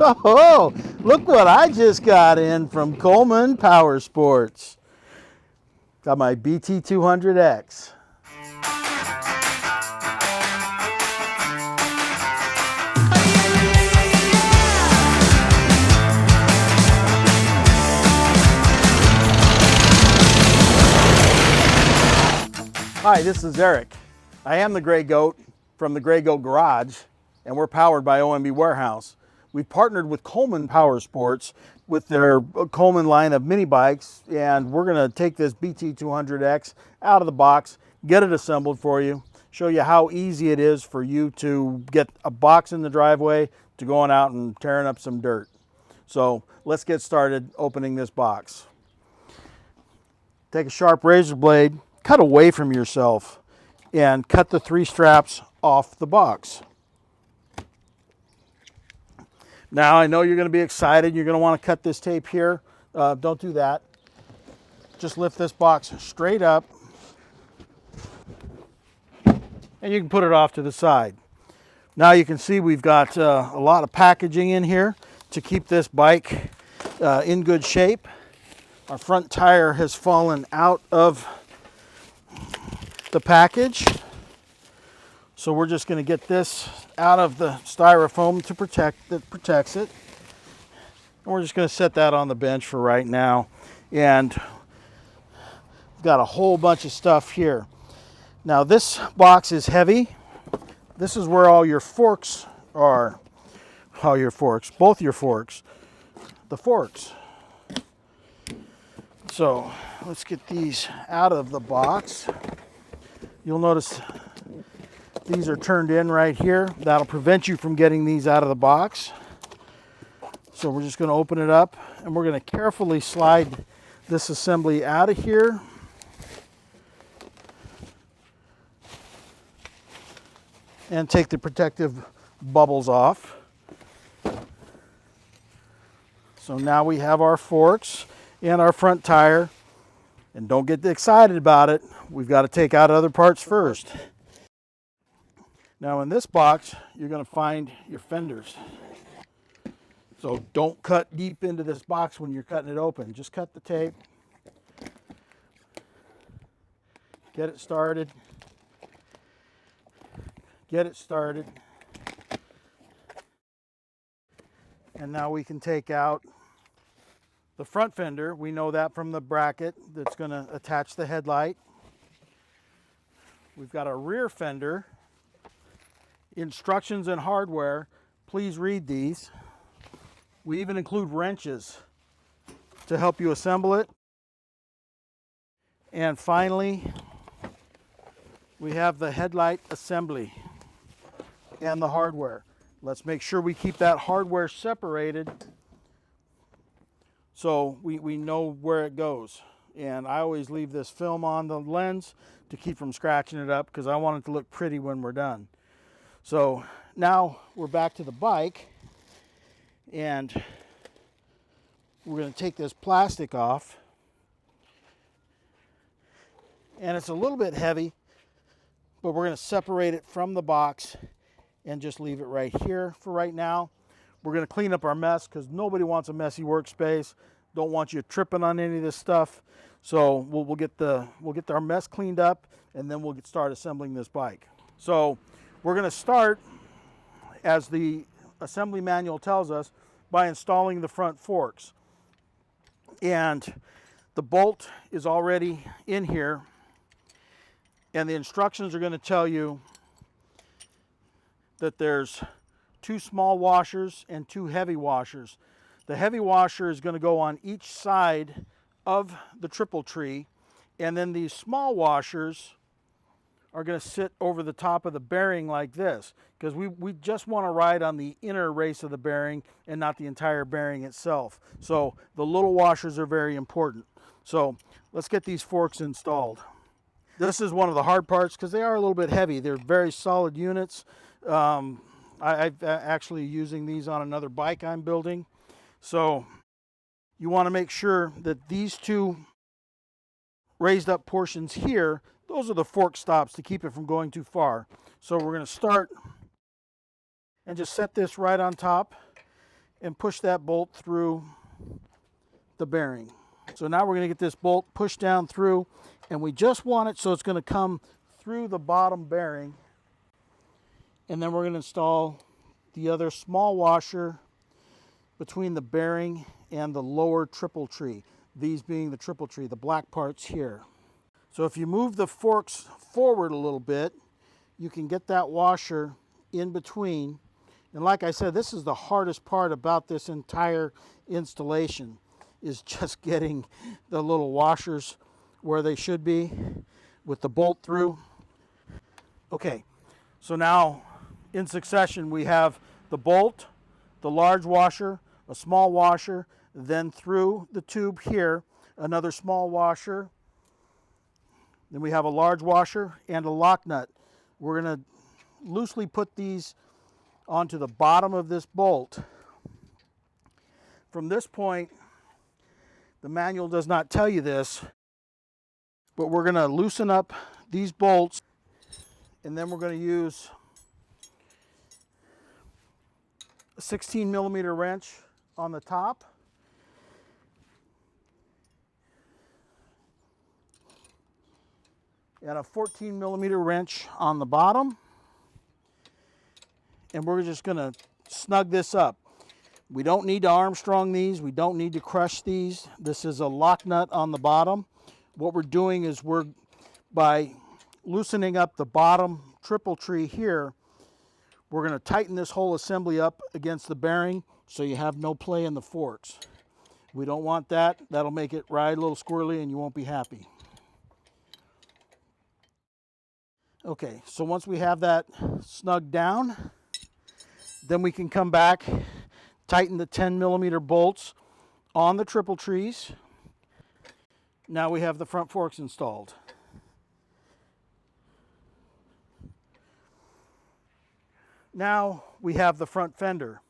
Oh, look what I just got in from Coleman Powersports. Got my BT200X. Hi, this is Eric. I am the Gray Goat from the Gray Goat Garage, and we're powered by OMB Warehouse. We've partnered with Coleman Powersports with their Coleman line of mini bikes, and we're going to take this BT200X out of the box, get it assembled for you, show you how easy it is for you to get a box in the driveway to going out and tearing up some dirt. So let's get started opening this box. Take a sharp razor blade, cut away from yourself, and cut the 3 straps off the box. Now I know you're going to be excited. You're going to want to cut this tape here. Don't do that. Just lift this box straight up, and you can put it off to the side. Now you can see we've got a lot of packaging in here to keep this bike in good shape. Our front tire has fallen out of the package, so we're just going to get this out of the styrofoam that protects it, and we're just going to set that on the bench for right now. And we've got a whole bunch of stuff here. Now this box is heavy. This is where all your forks are. Both your forks, the forks. So let's get these out of the box. You'll notice these are turned in right here. That'll prevent you from getting these out of the box. So we're just going to open it up, and we're going to carefully slide this assembly out of here. And take the protective bubbles off. So now we have our forks and our front tire. And don't get excited about it. We've got to take out other parts first. Now in this box, you're going to find your fenders. So don't cut deep into this box when you're cutting it open. Just cut the tape. Get it started. Get it started. And now we can take out the front fender. We know that from the bracket that's going to attach the headlight. We've got a rear fender. Instructions and hardware. Please read these. We even include wrenches to help you assemble it. And finally, we have the headlight assembly and the hardware. Let's make sure we keep that hardware separated so we know where it goes. And I always leave this film on the lens to keep from scratching it up because I want it to look pretty when we're done. So now we're back to the bike, and we're going to take this plastic off. And it's a little bit heavy, but we're going to separate it from the box and just leave it right here for right now. We're going to clean up our mess because nobody wants a messy workspace. Don't want you tripping on any of this stuff. So we'll get our mess cleaned up, and then we'll start assembling this bike. So we're going to start, as the assembly manual tells us, by installing the front forks. And the bolt is already in here, and the instructions are going to tell you that there's 2 small washers and 2 heavy washers. The heavy washer is going to go on each side of the triple tree, and then these small washers are going to sit over the top of the bearing like this, because we just want to ride on the inner race of the bearing and not the entire bearing itself. So the little washers are very important. So let's get these forks installed. This is one of the hard parts because they are a little bit heavy. They're very solid units. I'm actually using these on another bike I'm building. So you want to make sure that these 2 raised up portions here, those are the fork stops to keep it from going too far. So we're going to start and just set this right on top, and push that bolt through the bearing. So now we're going to get this bolt pushed down through, and we just want it so it's going to come through the bottom bearing. And then we're going to install the other small washer between the bearing and the lower triple tree, these being the triple tree, the black parts here. So if you move the forks forward a little bit, you can get that washer in between. And like I said, this is the hardest part about this entire installation, is just getting the little washers where they should be with the bolt through. Okay, so now in succession we have the bolt, the large washer, a small washer, then through the tube here, another small washer. Then we have a large washer and a lock nut. We're going to loosely put these onto the bottom of this bolt. From this point, the manual does not tell you this, but we're going to loosen up these bolts, and then we're going to use a 16mm wrench on the top. And a 14mm wrench on the bottom. And we're just going to snug this up. We don't need to Armstrong these. We don't need to crush these. This is a lock nut on the bottom. What we're doing is by loosening up the bottom triple tree here, we're going to tighten this whole assembly up against the bearing so you have no play in the forks. We don't want that. That'll make it ride a little squirrely and you won't be happy. Okay, so once we have that snugged down, then we can come back, tighten the 10mm bolts on the triple trees. Now we have the front forks installed. Now we have the front fender.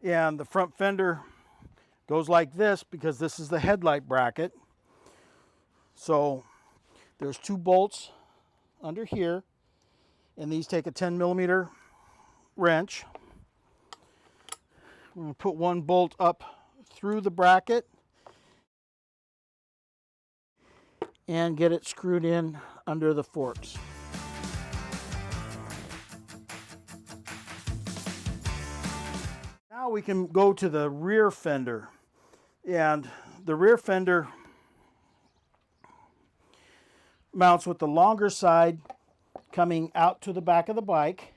And the front fender goes like this because this is the headlight bracket. So there's 2 bolts under here, and these take a 10mm wrench. We're going to put 1 bolt up through the bracket and get it screwed in under the forks. Now we can go to the rear fender, and the rear fender mounts with the longer side coming out to the back of the bike.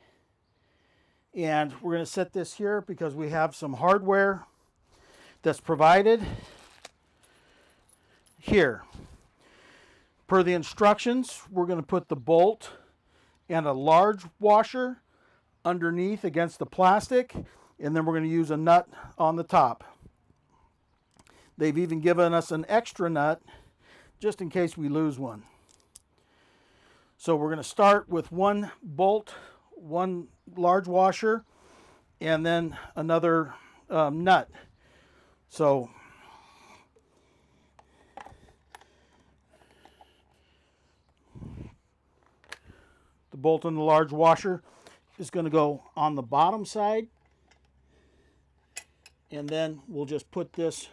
And we're going to set this here because we have some hardware that's provided here. Per the instructions, we're going to put the bolt and a large washer underneath against the plastic, and then we're going to use a nut on the top. They've even given us an extra nut just in case we lose one. So we're going to start with 1 bolt, 1 large washer, and then another nut. So the bolt and the large washer is going to go on the bottom side, and then we'll just put this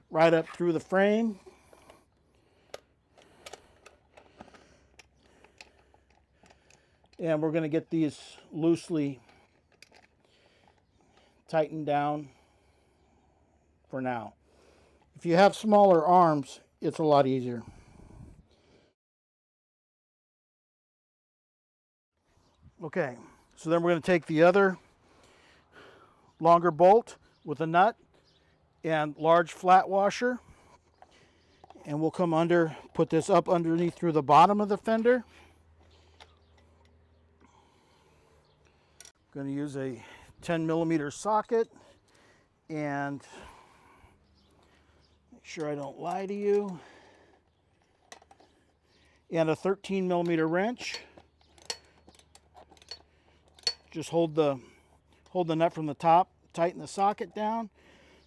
right up through the frame. And we're going to get these loosely tightened down for now. If you have smaller arms, it's a lot easier. Okay, so then we're going to take the other longer bolt with a nut and large flat washer, and we'll come under, put this up underneath through the bottom of the fender. Going to use a 10mm socket, and make sure I don't lie to you, and a 13mm wrench. Just hold the nut from the top, tighten the socket down,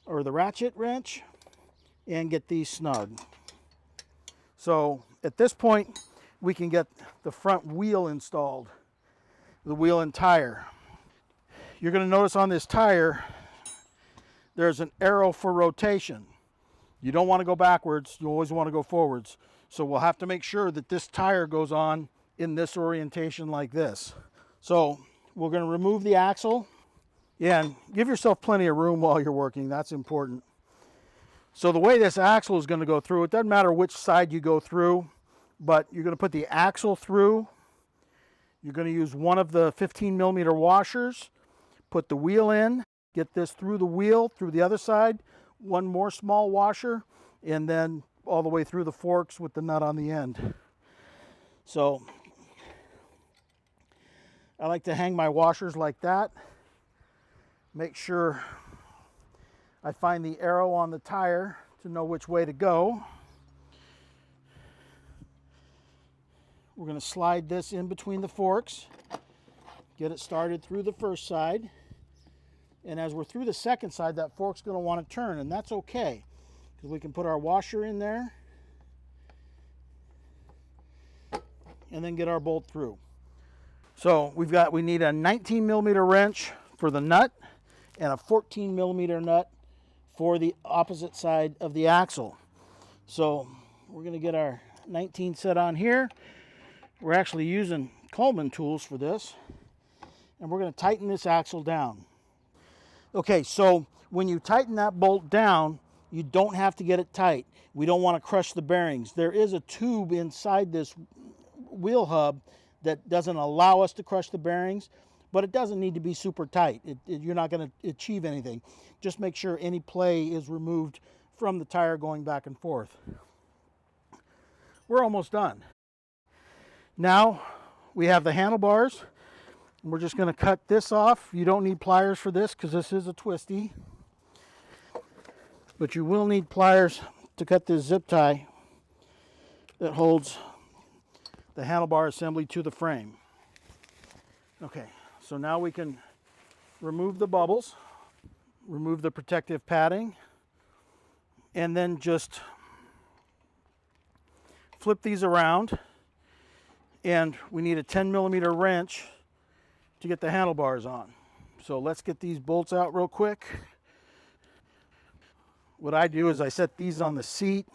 or the ratchet wrench, and get these snug. So at this point, we can get the front wheel installed, the wheel and tire. You're going to notice on this tire, there's an arrow for rotation. You don't want to go backwards, you always want to go forwards. So we'll have to make sure that this tire goes on in this orientation like this. So we're going to remove the axle. Yeah, and give yourself plenty of room while you're working, that's important. So the way this axle is going to go through, it doesn't matter which side you go through, but you're going to put the axle through. You're going to use one of the 15mm washers, put the wheel in, get this through the wheel, through the other side, one more small washer, and then all the way through the forks with the nut on the end. So I like to hang my washers like that. Make sure I find the arrow on the tire to know which way to go. We're going to slide this in between the forks, get it started through the first side. And as we're through the second side, that fork's going to want to turn, and that's okay, because we can put our washer in there and then get our bolt through. So we need a 19mm wrench for the nut and a 14mm nut for the opposite side of the axle. So we're going to get our 19 set on here. We're actually using Coleman tools for this, and we're going to tighten this axle down. Okay, so when you tighten that bolt down, you don't have to get it tight. We don't want to crush the bearings. There is a tube inside this wheel hub that doesn't allow us to crush the bearings, but it doesn't need to be super tight. You're not going to achieve anything. Just make sure any play is removed from the tire going back and forth. We're almost done. Now we have the handlebars. We're just going to cut this off. You don't need pliers for this because this is a twisty. But you will need pliers to cut this zip tie that holds the handlebar assembly to the frame. Okay, so now we can remove the bubbles, remove the protective padding, and then just flip these around. And we need a 10mm wrench to get the handlebars on. So let's get these bolts out real quick. What I do is I set these on the seat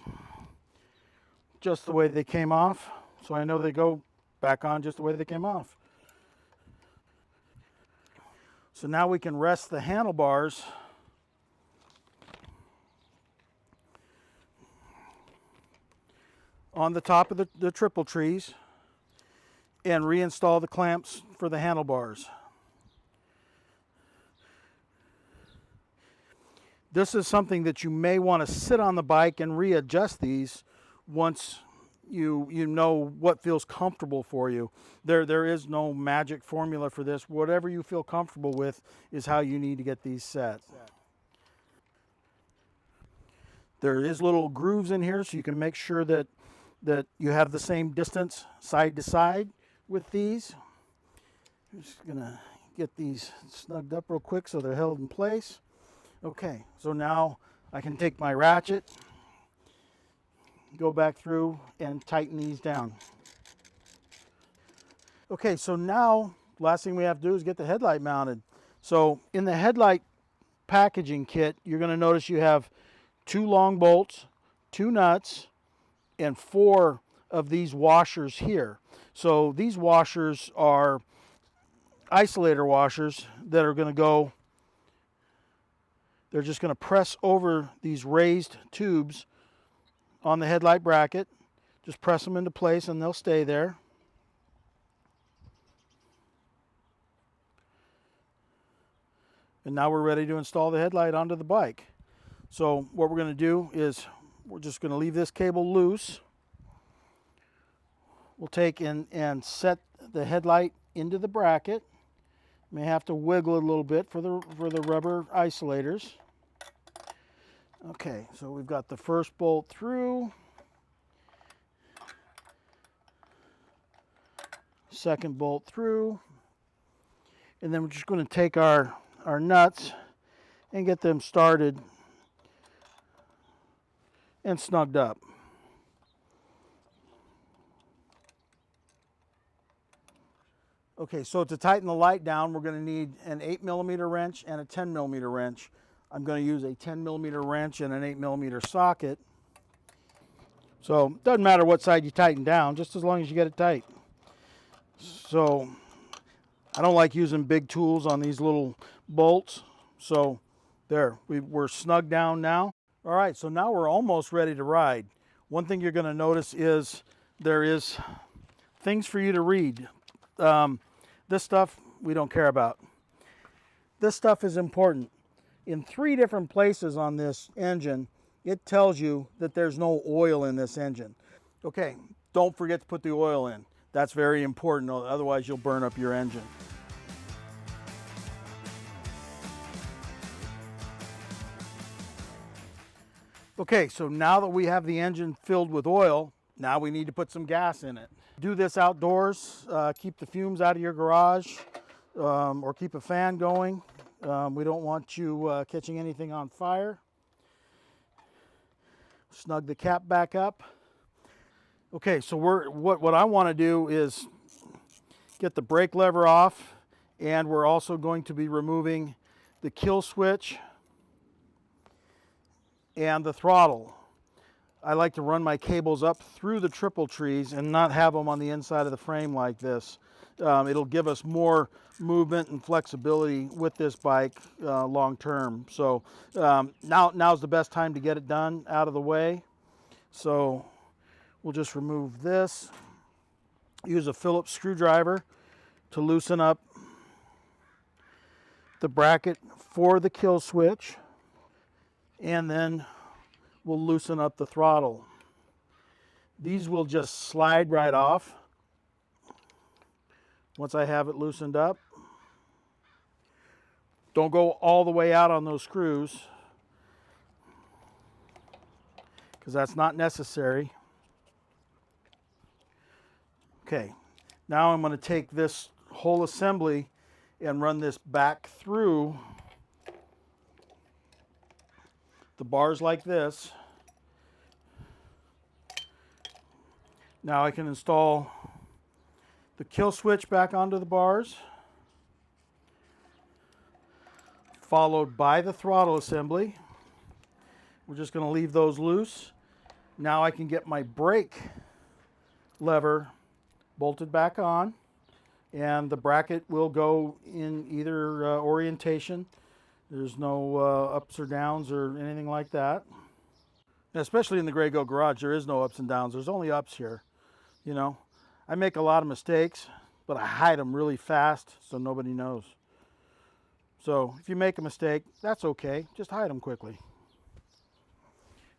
just the way they came off, so I know they go back on just the way they came off. So now we can rest the handlebars on the top of the triple trees and reinstall the clamps for the handlebars. This is something that you may want to sit on the bike and readjust these once you know what feels comfortable for you. There is no magic formula for this. Whatever you feel comfortable with is how you need to get these set. There is little grooves in here, so you can make sure that you have the same distance side to side with these. I'm just gonna get these snugged up real quick so they're held in place. Okay, so now I can take my ratchet, go back through and tighten these down. Okay, so now last thing we have to do is get the headlight mounted. So in the headlight packaging kit, you're going to notice you have 2 long bolts, 2 nuts, and 4 of these washers here. So these washers are isolator washers that are going to go, they're just going to press over these raised tubes on the headlight bracket. Just press them into place and they'll stay there. And now we're ready to install the headlight onto the bike. So what we're going to do is we're just going to leave this cable loose. We'll take and set the headlight into the bracket. May have to wiggle it a little bit for the rubber isolators. Okay, so we've got the first bolt through. Second bolt through. And then we're just going to take our nuts and get them started and snugged up. Okay, so to tighten the light down, we're going to need an 8mm wrench and a 10mm wrench. I'm going to use a 10mm wrench and an 8mm socket. So it doesn't matter what side you tighten down, just as long as you get it tight. So I don't like using big tools on these little bolts. So there, we're snug down now. All right, so now we're almost ready to ride. One thing you're going to notice is there is things for you to read. This stuff we don't care about. This stuff is important. In 3 different places on this engine, it tells you that there's no oil in this engine. Okay, don't forget to put the oil in. That's very important, otherwise you'll burn up your engine. Okay, so now that we have the engine filled with oil, now we need to put some gas in it. Do this outdoors, keep the fumes out of your garage, or keep a fan going. We don't want you catching anything on fire. Snug the cap back up. Okay, so what I want to do is get the brake lever off, and we're also going to be removing the kill switch and the throttle. I like to run my cables up through the triple trees and not have them on the inside of the frame like this. It'll give us more movement and flexibility with this bike long term. So now's the best time to get it done out of the way. So we'll just remove this. Use a Phillips screwdriver to loosen up the bracket for the kill switch, and then we'll loosen up the throttle. These will just slide right off once I have it loosened up. Don't go all the way out on those screws, because that's not necessary. Okay, now I'm going to take this whole assembly and run this back through the bars like this. Now I can install the kill switch back onto the bars, followed by the throttle assembly. We're just going to leave those loose. Now I can get my brake lever bolted back on, and the bracket will go in either orientation. There's no ups or downs or anything like that. Especially in the Gray Goat Garage, there is no ups and downs. There's only ups here. You know, I make a lot of mistakes, but I hide them really fast so nobody knows. So if you make a mistake, that's okay. Just hide them quickly.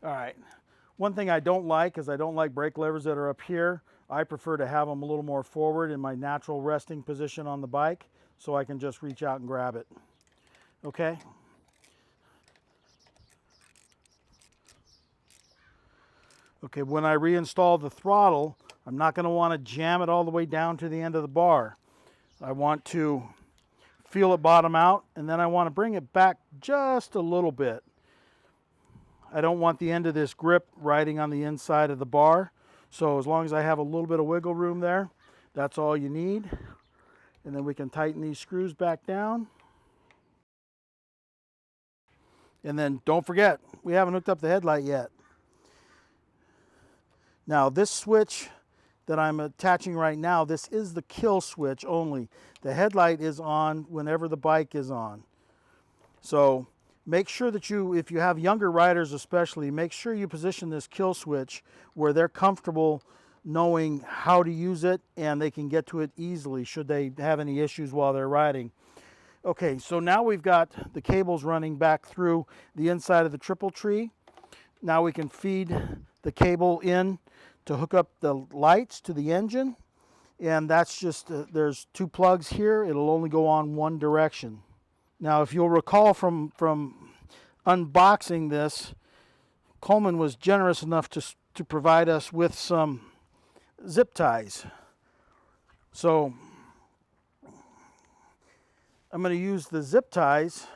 All right. One thing I don't like is I don't like brake levers that are up here. I prefer to have them a little more forward in my natural resting position on the bike, so I can just reach out and grab it. Okay? Okay, when I reinstall the throttle, I'm not going to want to jam it all the way down to the end of the bar. I want to feel it bottom out, and then I want to bring it back just a little bit. I don't want the end of this grip riding on the inside of the bar. So as long as I have a little bit of wiggle room there, that's all you need. And then we can tighten these screws back down. And then don't forget, we haven't hooked up the headlight yet. Now this switch that I'm attaching right now, this is the kill switch only. The headlight is on whenever the bike is on. So make sure that if you have younger riders especially, make sure you position this kill switch where they're comfortable knowing how to use it and they can get to it easily should they have any issues while they're riding. Okay, so now we've got the cables running back through the inside of the triple tree. Now we can feed the cable in to hook up the lights to the engine, and that's just, there's 2 plugs here. It'll only go on one direction. Now, if you'll recall from unboxing this, Coleman was generous enough to provide us with some zip ties. So I'm going to use the zip ties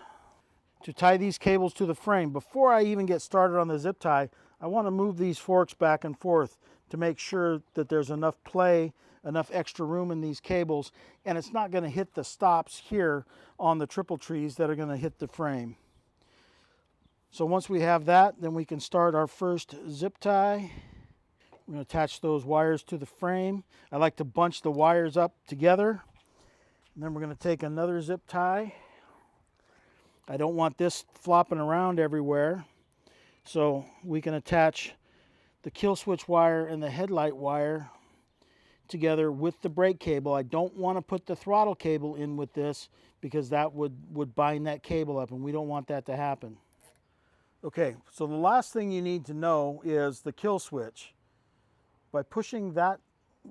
to tie these cables to the frame. Before I even get started on the zip tie, I want to move these forks back and forth to make sure that there's enough play, enough extra room in these cables, and it's not going to hit the stops here on the triple trees that are going to hit the frame. So once we have that, then we can start our first zip tie. We're going to attach those wires to the frame. I like to bunch the wires up together. And then we're going to take another zip tie. I don't want this flopping around everywhere. So we can attach the kill switch wire and the headlight wire together with the brake cable. I don't want to put the throttle cable in with this because that would bind that cable up, and we don't want that to happen. Okay, so the last thing you need to know is the kill switch. By pushing that,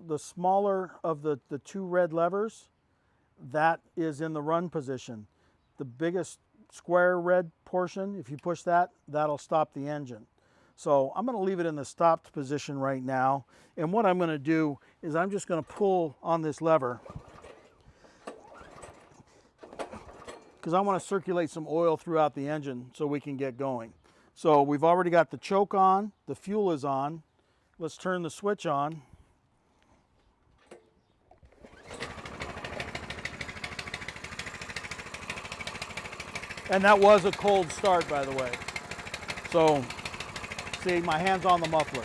the smaller of the two red levers, that is in the run position. The biggest square red portion, if you push that, that'll stop the engine. So I'm going to leave it in the stopped position right now. And what I'm going to do is I'm just going to pull on this lever because I want to circulate some oil throughout the engine so we can get going. So we've already got the choke on, the fuel is on. Let's turn the switch on. And that was a cold start, by the way. So, see, my hand's on the muffler.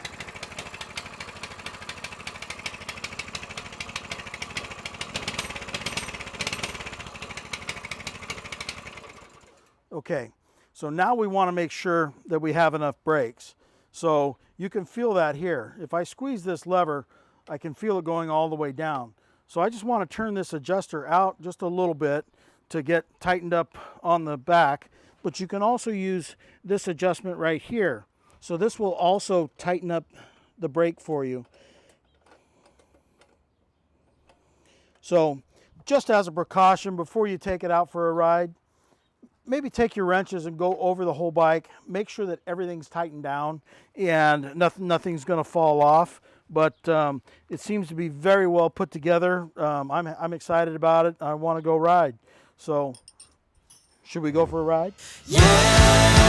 Okay, so now we want to make sure that we have enough brakes. So you can feel that here. If I squeeze this lever, I can feel it going all the way down. So I just want to turn this adjuster out just a little bit to get tightened up on the back, but you can also use this adjustment right here. So this will also tighten up the brake for you. So just as a precaution, before you take it out for a ride, maybe take your wrenches and go over the whole bike. Make sure that everything's tightened down and nothing's going to fall off. But it seems to be very well put together. I'm excited about it. I want to go ride. So should we go for a ride? Yeah!